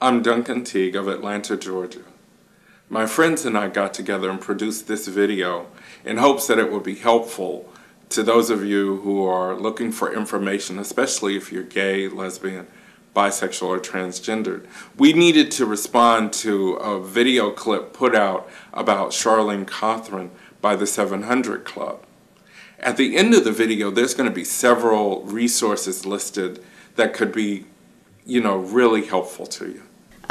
I'm Duncan Teague of Atlanta, Georgia. My friends and I got together and produced this video in hopes that it would be helpful to those of you who are looking for information, especially if you're gay, lesbian, bisexual, or transgendered. We needed to respond to a video clip put out about Charlene Cothran by the 700 Club. At the end of the video, there's going to be several resources listed that could be, really helpful to you.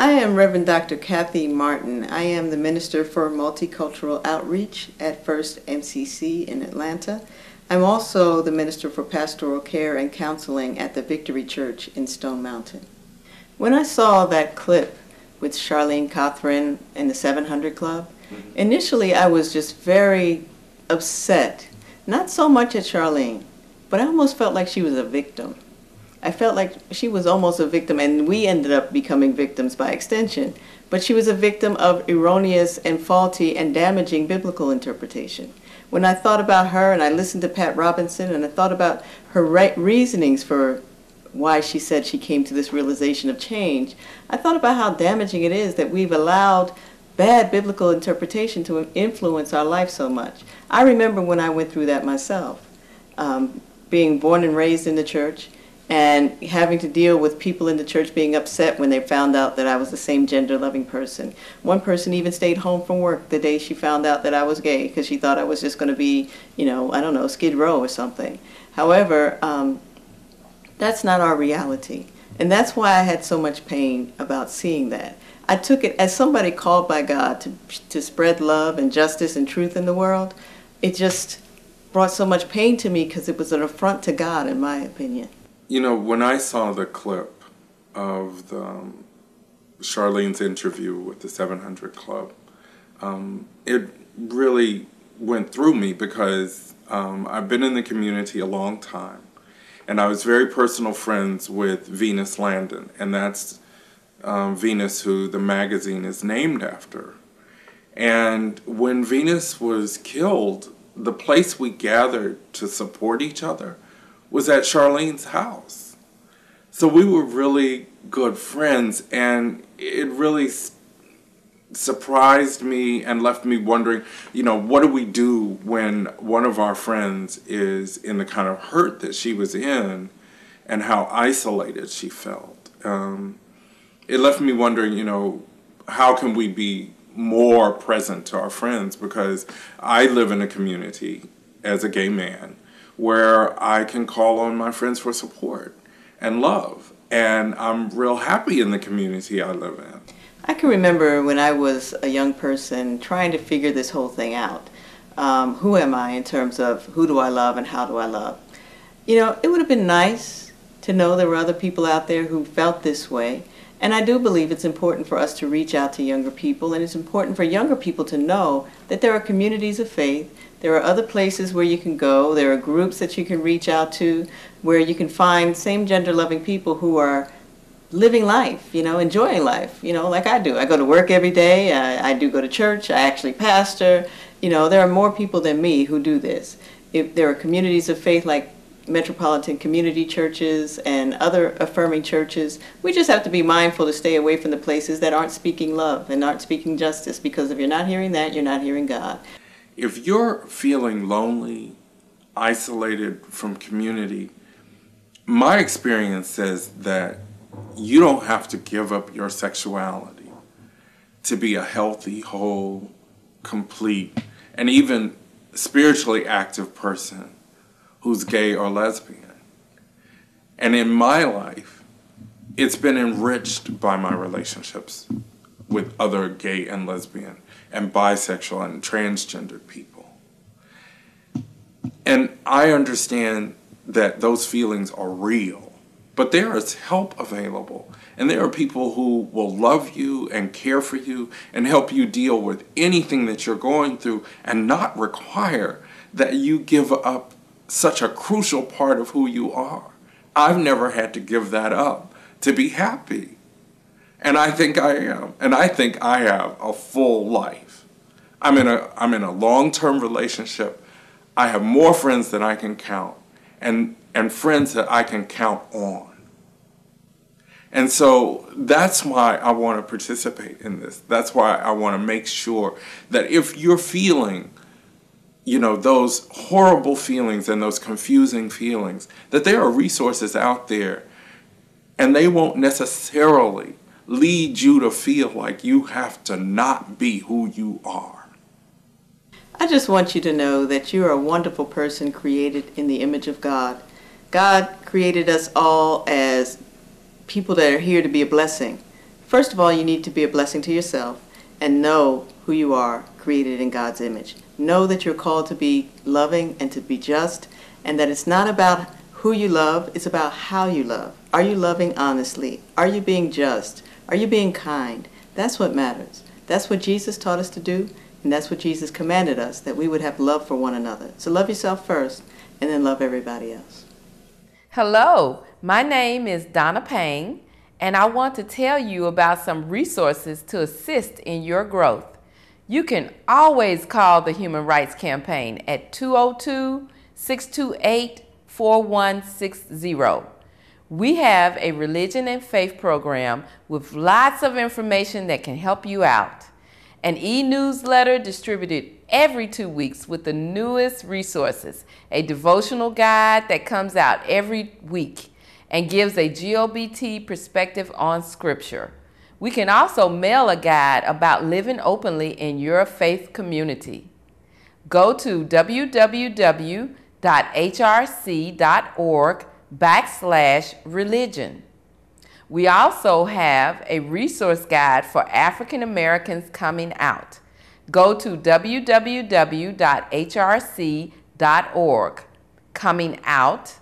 I am Reverend Dr. Kathy Martin. I am the Minister for Multicultural Outreach at First MCC in Atlanta. I'm also the Minister for Pastoral Care and Counseling at the Victory Church in Stone Mountain. When I saw that clip with Charlene Cothran and the 700 Club, initially I was just very upset. Not so much at Charlene, but I almost felt like she was a victim. I felt like she was almost a victim, and we ended up becoming victims by extension. But she was a victim of erroneous and faulty and damaging biblical interpretation. When I thought about her and I listened to Pat Robinson and I thought about her reasonings for why she said she came to this realization of change, I thought about how damaging it is that we've allowed bad biblical interpretation to influence our life so much. I remember when I went through that myself, being born and raised in the church, and having to deal with people in the church being upset when they found out that I was the same gender-loving person. One person even stayed home from work the day she found out that I was gay because she thought I was just going to be, Skid Row or something. However, that's not our reality. And that's why I had so much pain about seeing that. I took it as somebody called by God to spread love and justice and truth in the world. It just brought so much pain to me because it was an affront to God, in my opinion. When I saw the clip of Charlene's interview with the 700 Club, it really went through me because I've been in the community a long time, and I was very personal friends with Venus Landon, and that's Venus who the magazine is named after. And when Venus was killed, the place we gathered to support each other was at Charlene's house. So we were really good friends, and it really surprised me and left me wondering, what do we do when one of our friends is in the kind of hurt that she was in and how isolated she felt. It left me wondering, how can we be more present to our friends, because I live in a community as a gay man where I can call on my friends for support and love. And I'm real happy in the community I live in. I can remember when I was a young person trying to figure this whole thing out. Who am I in terms of who do I love and how do I love? It would have been nice to know there were other people out there who felt this way. And I do believe it's important for us to reach out to younger people, and it's important for younger people to know that there are communities of faith. There are other places where you can go. There are groups that you can reach out to where you can find same gender loving people who are living life, enjoying life, like I do. I go to work every day. I do go to church. I actually pastor. There are more people than me who do this. If there are communities of faith like metropolitan community churches and other affirming churches, we just have to be mindful to stay away from the places that aren't speaking love and aren't speaking justice, because if you're not hearing that, you're not hearing God. If you're feeling lonely, isolated from community, my experience says that you don't have to give up your sexuality to be a healthy, whole, complete, and even spiritually active person who's gay or lesbian. And in my life, it's been enriched by my relationships with other gay and lesbian and bisexual and transgendered people. And I understand that those feelings are real, but there is help available. And there are people who will love you and care for you and help you deal with anything that you're going through and not require that you give up such a crucial part of who you are. I've never had to give that up to be happy. And I think I am. And I think I have a full life. I'm in a long-term relationship. I have more friends than I can count, and friends that I can count on. And so that's why I want to participate in this. That's why I want to make sure that if you're feeling, those horrible feelings and those confusing feelings, that there are resources out there, and they won't necessarily lead you to feel like you have to not be who you are. I just want you to know that you are a wonderful person created in the image of God. God created us all as people that are here to be a blessing. First of all, you need to be a blessing to yourself and know who you are, created in God's image. Know that you're called to be loving and to be just, and that it's not about who you love, it's about how you love. Are you loving honestly? Are you being just? Are you being kind? That's what matters. That's what Jesus taught us to do, and that's what Jesus commanded us, that we would have love for one another. So love yourself first, and then love everybody else. Hello, my name is Donna Payne, and I want to tell you about some resources to assist in your growth. You can always call the Human Rights Campaign at 202-628-4160. We have a religion and faith program with lots of information that can help you out. An e-newsletter distributed every 2 weeks with the newest resources, a devotional guide that comes out every week and gives a GLBT perspective on Scripture. We can also mail a guide about living openly in your faith community. Go to www.hrc.org/religion. We also have a resource guide for African Americans coming out. Go to www.hrc.org, coming out,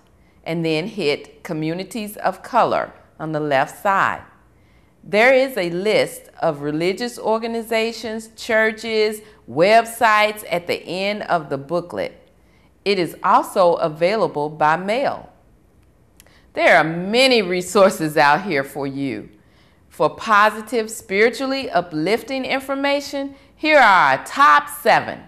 and then hit Communities of Color on the left side. There is a list of religious organizations, churches, websites at the end of the booklet. It is also available by mail. There are many resources out here for you. For positive, spiritually uplifting information, here are our top 7.